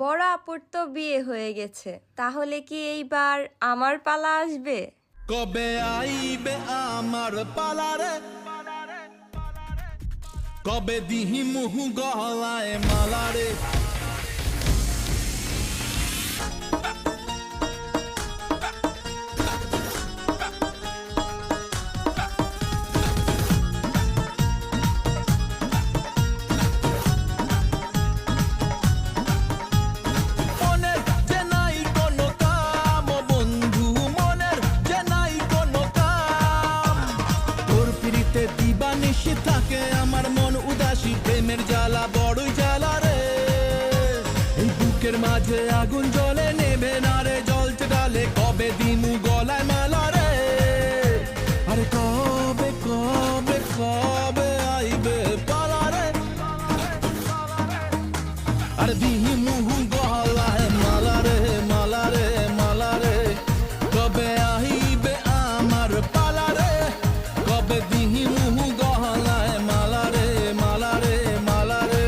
বড় আপুর তো বিয়ে হয়ে গেছে, তাহলে কি এইবার আমার পালা আসবে? কবে আইবে আমার পালারে, কবে দিহি মুহু গলায় মালারে। মনের যে নাই কোনো কাম বন্ধু, মনের যে নাই কোনো কাম। তোর পিড়িতে দিবানিশি থাকে আমার মন উদাসী, প্রেমের জ্বালা বড়ই জ্বালা রে। এই বুকের মাঝে আগুন জ্বলে নেবে না রে, জ্বলতে ডালে কবে দিমু গলায় মালা রে। আরে কবে কবে কবে আইবে পালা রে, আরে দিহি মুহু গলায় মালা রে মালা রে মালা রে। কবে আইবে আমার পালা রে, কবে দিহি মুহু গলায় মালা রে মালা রে মালা রে।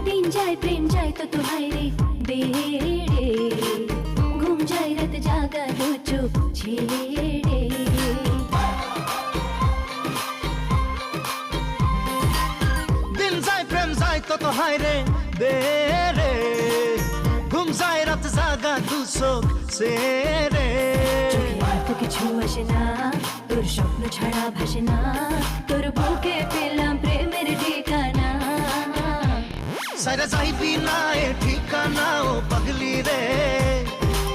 दिन जाए प्रेम जाए तो तुहाई रे बेड़े, घूम जाए रात जागा दो चुप छेड़े। दिन जाए प्रेम जाए तो हाय रे दे रे, ঘুম যায় রাত জাগা দুসক সে রে। তো কিছু আসে না, তোর স্বপ্ন ছাড়া ভাসে না, তোর বুকে পেলাম প্রেমের ঠিকানা। সাইরা যাইবি না এ ঠিকানা ও পাগলি রে,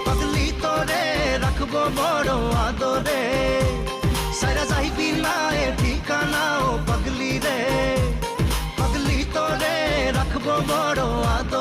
পাগলি তোরে রাখবো বড় আদরে। সাইরা যাইবি না এ ঠিকানা ও পাগলি রে, পাগলি তোরে রাখবো বড় আদরে।